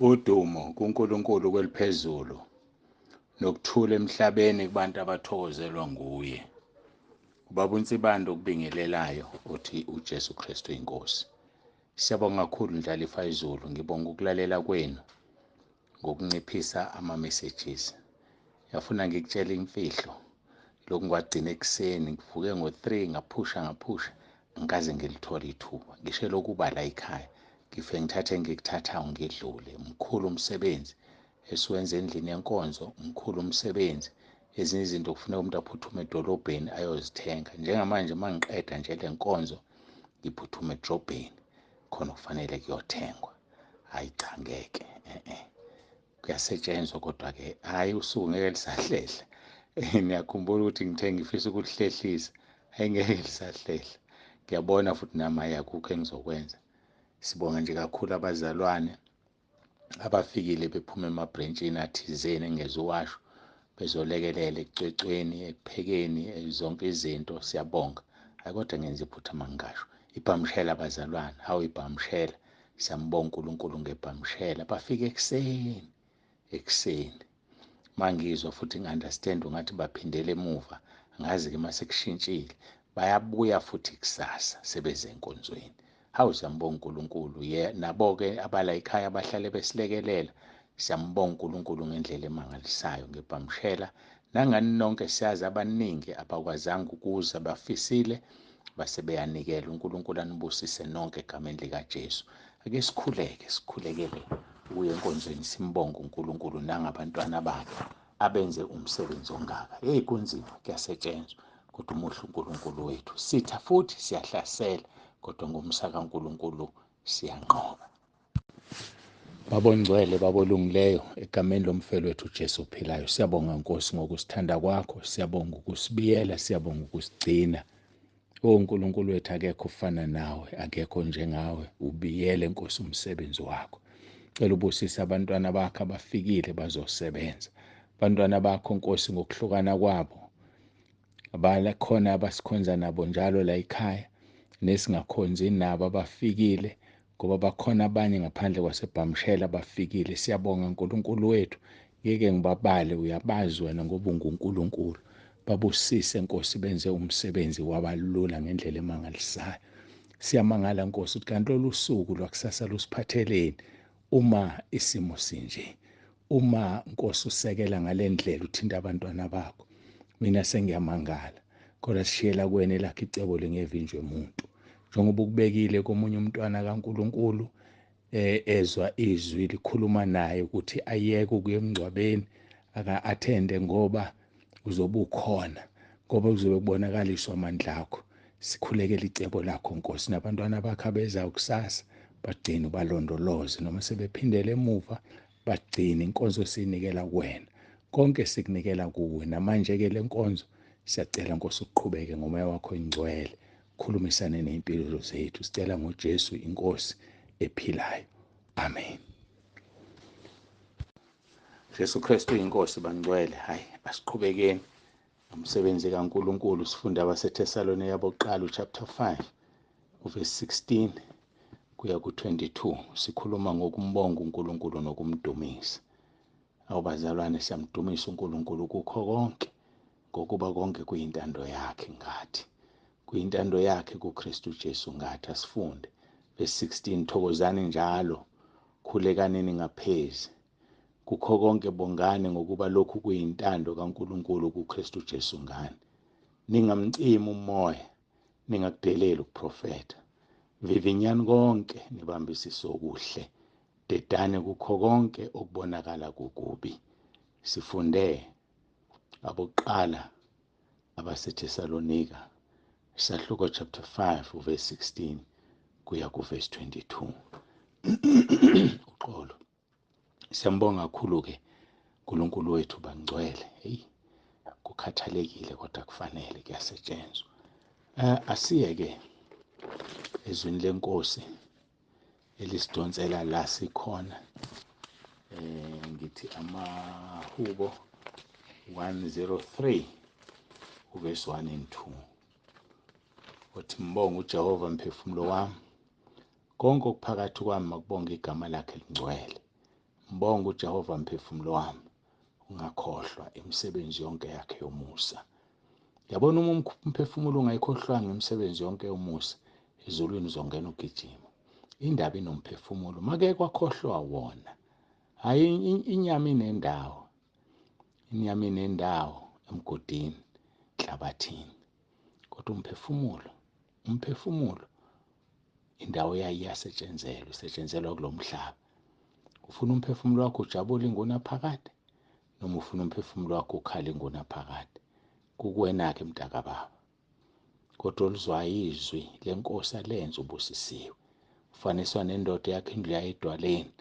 Udumo kuNkulunkulu kweliphezulu nokuthula emhlabeni kubantu abathokozelwa nguye. Ubaba uNsibando okubingelelayo uthi uJesu Kristu inkosi. Siyabonga kakhulu Ndlalifa Izulu, ngibonga ukulalela kwenu ngokunciphisa ama-messages. Yafuna ngikutshela imfihlo lokhu ngwagcina ekuseni ngivuke ngo-3 ngaphusha ngikaze ngilithola ithuba. Ngisho lokuba la ekhaya ngife ngithathe ngikuthathayo ngidlule. Mkhulu umsebenzi esiwenza endlini yenkonzo, mkhulu umsebenzi. Ezinye izinto kufuneka umuntu aphuthume edolobheni ayozithenga. Njengamanje mangiqeda nje le nkonzo ngiphuthume edrobheni khona kufanele kuyothengwa. Hayi cha ngeke kuyasetshenzwa kodwa-ke hayi usuku ngeke lisahlehla. Niyakhumbula ukuthi ngithe ngifisa ukuhlehlisa, ngeke lisahlehla. Ngiyabona futhi nami akukho engizokwenza. Sibonga nje kakhulu abazalwane abafikile bephuma emabhrentshini athizeni engezuwasho bezolekelela ekucwecweni, ekuphekeni, zonke izinto. Siyabonga. Hayi kodwa ngenza iphutha mangingasho. Ibhamshela abazalwane, hawu ibhamshela. Siyambonga uNkulunkulu ngebhamshela. Bafika ekuseni. Mangizwa futhi ngi-understand ungathi baphindele emuva. Angazi-ke mase kushintshile. Bayabuya futhi kusasa sebeze enkonzweni. Hawu siyambonga uNkulunkulu. Nabo-ke abala ekhaya abahlale besilekelela. Siyambonga uNkulunkulu ngendlela emangalisayo ngebhamshela. Nangani nonke siyazi abaningi abakwazanga ukuza bafisile base beyanikela. uNkulunkulu anibusise nonke egameni likaJesu. Ake sikhulekele kuye enkonzweni simbonga uNkulunkulu nangabantwana bakhe abenze umsebenzi ongaka. Kunzima kuyasetshenzwa kodwa umuhle uNkulunkulu wethu. Sitha futhi siyahlasela kodwa ngomsa kaNkulunkulu siyanqoba. Babongcwele babolungileyo egameni lomfelo wethu uJesu ophilayo. Siyabonga Nkosi ngokusithanda kwakho, siyabonga ukusibiyela, siyabonga ukusigcina. uNkulunkulu wethu akekho ufana nawe, akekho njengawe. Ubiyele Nkosi umsebenzi wakho. Cela ubusise abantwana bakho abafikile bazosebenza. Abantwana bakho Nkosi ngokuhlukana kwabo. Abala khona abasikhonza nabo njalo la ekhaya, nesingakhonzi nabo abafikile ngoba bakhona abanye ngaphandle kwasebhamshela abafikile. Siyabonga uNkulunkulu wethu. Ngeke ngibabale, uyabazi wena ngoba unguNkulunkulu. Babusise Nkosi, benze umsebenzi wabalula ngendlela emangalisayo. Siyamangala Nkosi ukuthi kanti lolu suku lwakusasa lusiphatheleni uma isimo sinje. Uma Nkosi usekela ngalendlela uthinta abantwana bakho. Mina sengiyamangala. Kodwa sishiyela kuwena elakho icebo lingevinjwe umuntu. Njengoba ukubekile komunye umntwana kaNkulunkulu ezwa izwi likhuluma naye ukuthi ayeke ukuya emngcwabeni aka-athende ngoba uzobe ukhona, ngoba kuzobe kubonakaliswa amandla akho. Sikhulekele icebo lakho Nkosi, nabantwana bakho abezayo kusasa bagcine ubalondoloze, noma sebephindele emuva bagcine. Inkonzo siyinikela kuwena, konke sikunikela kuwe. Namanje-ke le nkonzo siyacela Nkosi uqhubeke ngomoya wakho ingcwele, khulumisane ney'mpilo zethu. Sicela ngoJesu inkosi ephilayo. Amen. Jesu Kristu inkosi bangcwele. Hayi asiqhubekeni umsebenzi kaNkulunkulu. Sifunda abaseThesalonika bokuqala chapter 5 verse 16 kuya ku-22. Sikhuluma ngokumbonga uNkulunkulu nokumdumisa. Awubazalwane, siyamdumisa uNkulunkulu kukho konke, ngokuba konke kuyintando yakhe ngathi. Kuyintando yakhe kuKristu Jesu ngathi. Asifunde verse 16, thokozani njalo, khulekaneni ngaphezi. Kukho konke bongane ngokuba lokhu kuyintando kaNkulunkulu kuKristu Jesu ngani. Ningamcimi umoya, ningakudeleli ukuprofetha. Vivinyani konke, nibambisise okuhle. Dedane kukho konke okubonakala kukubi. Sifunde abokuqala abaseThesalonika isahluko chapter 5 verse 16 kuya ku verse 22. Uxolo. Siyambonga kakhulu-ke uNkulunkulu wethu bangcwele. Kukhathalekile kodwa kufanele kuyasetshenzwa. Asiye-ke ezwini lenkosi elisidonsela la sikhona. Ngithi amaHubo 103 verse 1 and 2. Uthi mbonga uJehova mphefumulo wami, konke okuphakathi kwami makubonga igama lakhe elingcwele. Mbonga uJehova mphefumulo wami, ungakhohlwa imisebenzi yonke yakhe yomusa. Yabona uma umphefumulo ungayikhohlwanga imisebenzi yonke yomusa, ezulwini uzongena ugijima. Indaba inomphefumulo, make kwakhohlwa wona. Hayi inyama inendawo. Inyama inendawo emgodini, enhlabathini. Kodwa umphefumulo, indawo yayo isetshenzelwa kulo mhlaba. Ufuna umphefumulo wakho ujabule ingunaphakade, noma ufuna umphefumulo wakho ukhale ingunaphakade. Kukuwena-ke mntakababa. Kodwa oluzwayo izwi lenkosi alenze ubusisiwe. Ufaniswa nendoda yakhe indlu yayo edwaleni,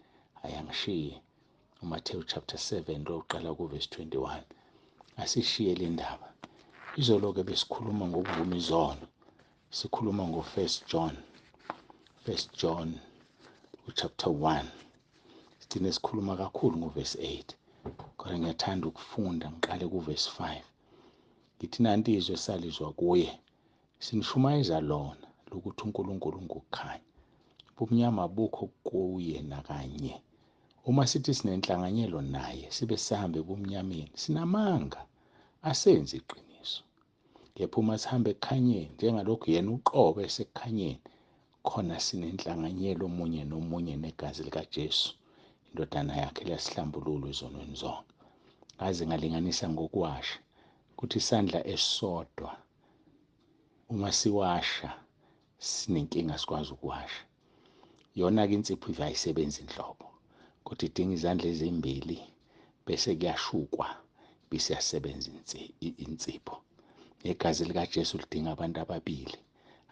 ayangishiye. uMathewu chapter 7 lo uqala ku-verse 21. Asishiye le ndaba. Izolo-ke besikhuluma ngokuvuma izono. Sikhuluma ngo-1 John chapter 1. Sigcine sikhuluma kakhulu ngo-verse 8. Kodwa ngiyathanda ukufunda ngiqale ku-verse 5. Ngithi nanti izwe salizwa kuye, sinishumayeza lona lokuthi uNkulunkulu ngukukhanya, ubumnyama abukho kuye nakanye. Uma sithi sinenhlanganyelo naye sibe sihambe ebumnyameni, sinamanga, asenzi iqiniso. Kepha uma sihambe ekukhanyeni njengalokhu yena uqobo esekukhanyeni, khona sinenhlanganyelo omunye nomunye negazi likaJesu, indodana yakhe liyasihlambulula ezonweni zonke. Ngaze ngalinganisa ngokuwasha ukuthi isandla esisodwa uma siwasha sinenkinga sikwazi ukuwasha. Yona-ke insipho ayisebenzi inhlobo, kodwa idinga izandla ezimbili bese kuyashukwa bese yasebenza insipho. Igazi likaJesu lidinga abantu ababili,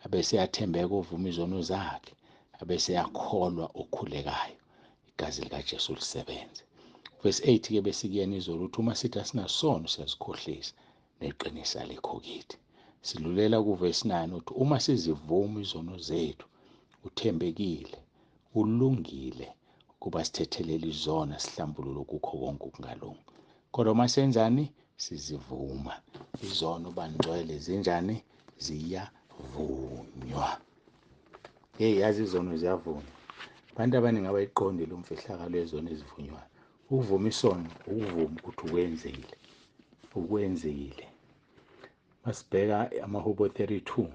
abese yathembeka uvuma izono zakhe, abese yakholwa okhulekayo. Igazi likaJesu lisebenze. Verse 8-ke bese kuyena izolo uthi uma sithi asinasono siyazikhohlisa, neqiniso alikho kithi. Silulela ku-verse 9 uthi uma sizivuma izono zethu, uthembekile, ulungile ukuba sithethelele izona sihlambulule kukho konke ukungalungi. Kodwa uma senzani? Sizivuma izono bangcwele zinjani? Ziyavunywa. Yazi izono ziyavunywa. Abantu abaningi abayiqondile umfihlakalo yezono ezivunywayo. Ukuvuma isono, ukuvuma ukuthi ukwenzile. Masibheka amaHubo 32.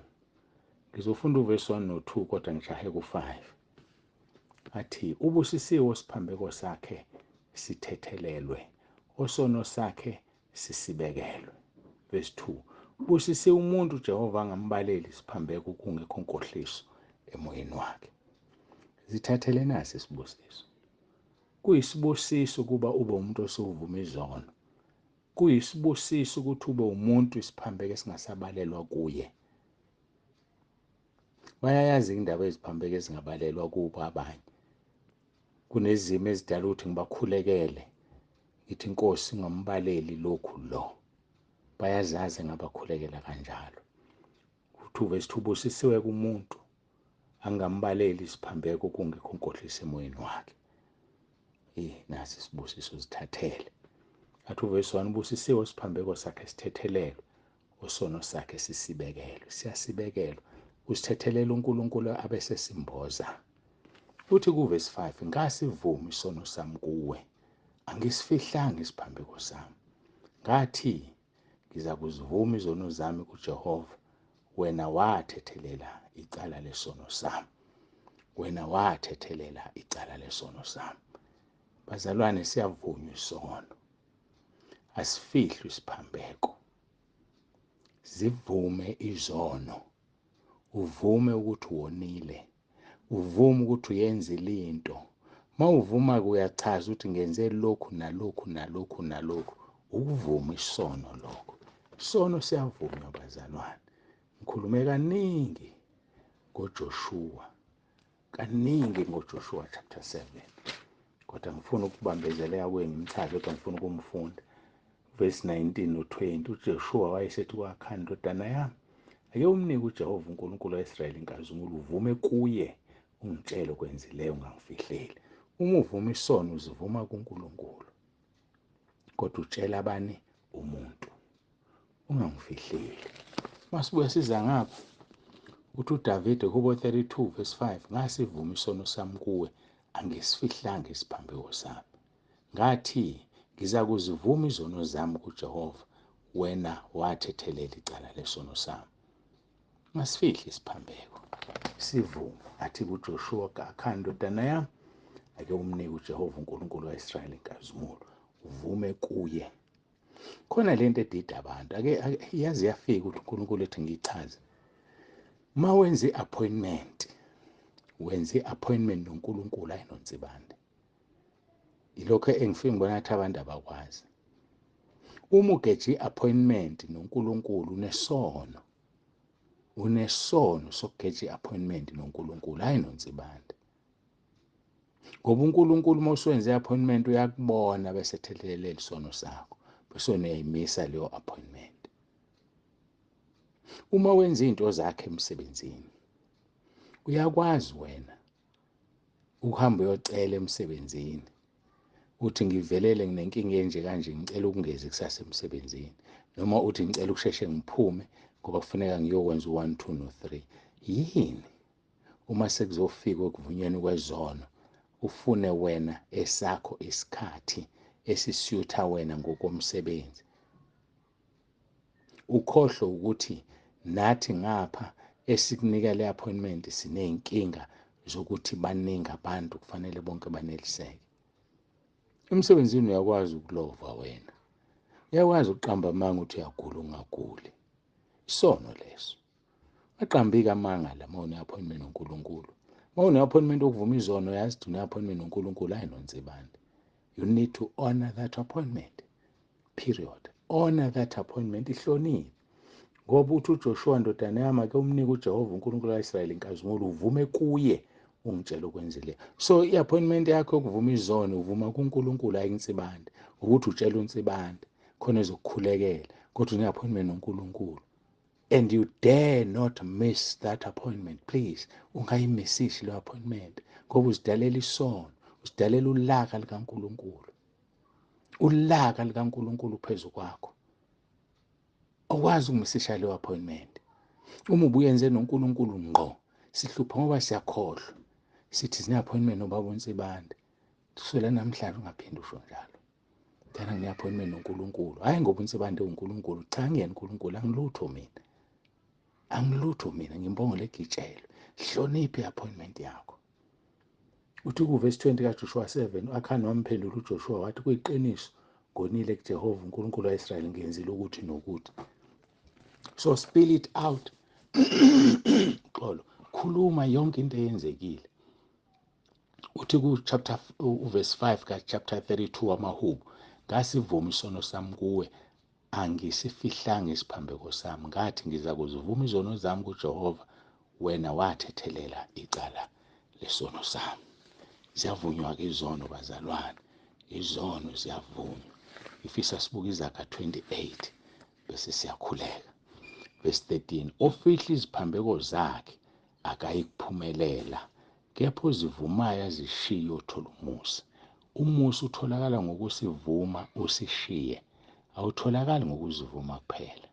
Ngizofunda uverse 1 no-2 kodwa ngishahe ku-5. Athi ubusisiwe isiphambeko sakhe sithethelelwe, osono sakhe sisibekelwe. Verse 2. Ubusisiwe umuntu uJehova angambaleli isiphambeko kungekho nkohliso emoyeni wakhe. Zithathele nasi isibusiso. Kuyisibusiso kuba ube umuntu osuvuma izono. Kuyisibusiso ukuthi ube umuntu isiphambeko esingasabalelwa kuye. Bayayazi indaba eziphambeko ezingabalelwa kubo abanye. Kunezimo ezidala ukuthi ngibakhulekele, ngithi inkosi ngambaleli lokhu lo. Bayazazi ngabakhulekela kanjalo. Uthi verse 2, ubusisiwe kumuntu angambaleli isiphambeko kungekho nkohliso emoyeni wakhe. Nasi isibusiso zithathele. Athi verse 1, ubusisiwe isiphambeko sakhe sithethelelwe, osono sakhe sisibekelwe. Siyasibekelwa. Usithethelela uNkulunkulu abese simboza. Uthi ku-verse 5, ngasivuma isono sami kuwe, angisifihlanga isiphambeko sami. Ngathi ngiza kuzivuma izono zami kuJehova, wena wathethelela icala lesono sami. Wena wathethelela icala lesono sami. Bazalwane, siyavunywa isono. Asifihlwe isiphambeko. Zivume izono. Uvume ukuthi uwonile. Uvume ukuthi uyenzile into. Uma uvuma kuyachaza ukuthi ngenze lokhu nalokhu nalokhu nalokhu. Ukuvuma isono lokho. Isono siyavunywa bazalwane. Ngikhulume kaningi ngoJoshua. Kaningi ngoJoshua chapter 7. Kodwa ngifuna ukubambezeleka kwenu ngimchaze kodwa ngifuna ukumfunda. Verse 19 no-20 uJoshua wayesethi kwaKhani indodana yami, ake umnike uJehova uNkulunkulu wa-Israyeli inkazimulo, uvume kuye ungitshele okwenzileyo ungangifihleli. Uma uvuma isono uzivuma kuNkulunkulu, kodwa utshela abani? Umuntu. Ungangifihleli. Masibuya siza ngapha uthi uDavide kuHubo 32 verse 5, ngasivuma isono sami kuwe, angisifihlanga isiphambeko sami. ngathi ngizakuzivuma izono zami kuJehova, wena wathethelela icala lesono sami. Masifihli isiphambeko, sivume athi kuJoshua, "Akha ndodana yami, ake umnike uJehova uNkulunkulu ka-Israyeli inkazimulo, uvume kuye." Khona lento edida abantu, ake yazi yafika ukuthi uNkulunkulu ethi ngichaze. Ma wenza i-appointment, wenza i-appointment noNkulunkulu, hayi noNsibande. Ilokho engifike ngibona ngathi abantu abakwazi. Uma ugeje i-appointment noNkulunkulu unesono sokugeja i-appointment noNkulunkulu, hayi noNsibande. Ngoba uNkulunkulu uma usuwenze i-appointment uyakubona bese ethethelela isono sakho, bese uyayimisa leyo appointment. Uma wenza izinto zakhe emsebenzini, uyakwazi wena ukuhamba uyocela emsebenzini uthi ngivelele nginenkinga enje kanje, ngicela ukungeza kusasa emsebenzini, noma uthi ngicela ukusheshe ngiphume ngoba kufuneka ngiyokwenza u-1, 2 no-3. Yini uma sekuzofika ekuvunyweni kwezono ufune wena esakho isikhathi esisiyutha wena ngokomsebenzi, ukhohlwe ukuthi nathi ngapha esikunika le appointment siney'nkinga zokuthi baningi abantu kufanele bonke baneliseke. Emsebenzini uyakwazi ukulova wena, uyakwazi ukuqamba amanga ukuthi uyagula ungaguli, isono leso. Aqambike amanga la ma une-appointment noNkulunkulu. Ma une-appointment okuvuma izono, yazi ukuthi une-appointment noNkulunkulu, hayi noNsibande. You need to honor that appointment, period. Honor that appointment, ihloniphe. Ngoba uthi uJoshua, ndodana yami, ake umnike uJehova uNkulunkulu ka-Israyeli inkazimulo, uvume kuye ungitshela ukwenzile. So i-appointment yakho yokuvuma izono uvuma kuNkulunkulu, hayi kuNsibande. Ukuthi utshela uNsibande khona ezokukhulekela, kodwa une-appointment noNkulunkulu. And you dare not miss that appointment, please. Ungayimisishi leyo appointment ngoba uzidalela isono, uzidalela ulaka likaNkulunkulu. Ulaka likaNkulunkulu phezu kwakho. Awukwazi ukumisisha leyo appointment. Uma ubuyenze noNkulunkulu ngqo, sihlupha ngoba siyakhohlwa. Sithi sine-appointment nobaba uNsibande. Kusukela namhlanje ungaphinde usho njalo. Thina ngine-appointment noNkulunkulu. Hayi ngoba uNsibande uNkulunkulu. Cha, ngiyena uNkulunkulu, angilutho mina. Angilutho mina, ngimbongole egitshelwe. Hloniphe i-appointment yakho. Uthi kuverse 20 kaJoshua 7, Akhani wamphendula uJoshua wathi, kuyiqiniso ngonile kuJehova uNkulunkulu wa-Israyeli ngenzile ukuthi nokuthi. So spill it out. Xolo, khuluma yonke into eyenzekile. Uthi verse 5 ka-chapter 32 wamaHubo, ngasivuma isono sami kuwe, angisifihlanga isiphambeko sami, ngathi ngizakuzivuma izono zami kuJehova, wena wathethelela icala lesono sami. Ziyavunywa-ke izono, bazalwane, izono ziyavunywa. Ifisa sibuka iZakha 28 bese siyakhuleka. Verse 13, ofihla iziphambeko zakhe akayikuphumelela, kepha ozivumayo azishiye uthola umusa. Umusa utholakala ngokusivuma usishiye, awutholakali ngokuzivuma kuphela.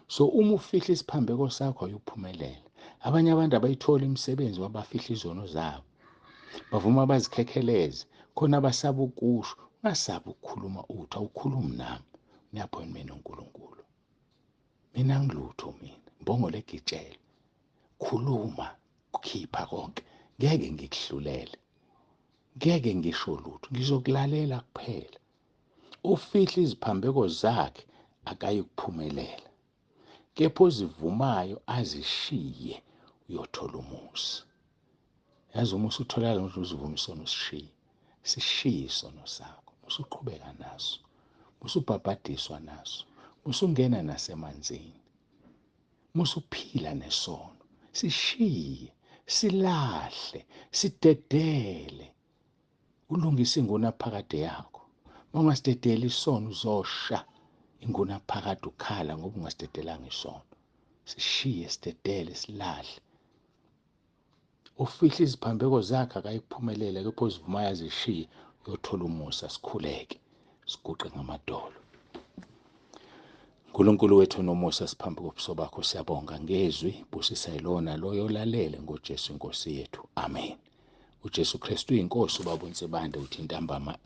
So uma ufihla isiphambeko sakho ayuphumelela. Abanye abantu abayithola imisebenzi wabafihla izono zabo, bavuma bazikhekheleze khona abasaba ukusho. Ungasabi ukukhuluma uthi awukhulumi nami, une-appointment noNkulunkulu. Mina angilutho mina, mbongole egitshelwe. Khuluma, kukhipha konke. Ngeke ngikuhlulele, ngeke ngisho lutho, ngizokulalela kuphela. Ufihla iziphambeko zakhe akayikuphumelela, kepha ozivumayo azishiye uyothola umusa. Yazi umusa utholakala ngokuthi uzivuma isono usishiye. Sishiye isono sakho, usuqhubeka naso, usubhabhadiswa naso, usungena nasemanzini, musuphila nesono. Sishiye, silahle, sidedele, ulungise ingunaphakade yakho. Uma ungasidedeli isono uzosha ingunaphakade, ukhala ngoba ungasidedelanga isono. Sishiye, sidedele, silahle. Ufihla iziphambeko zakhe akayikuphumelela, kepha ozivumayo azishiye uyothola umusa. Sikhuleke, siguqe ngamadolo. uNkulunkulu wethu nomusa, siphambi kobuso bakho siyabonga ngezwi busisa yilona loyo olalele ngoJesu inkosi yethu. Amen. uJesu Kristu uyinkosi, ubaba uNsibande uthi intambama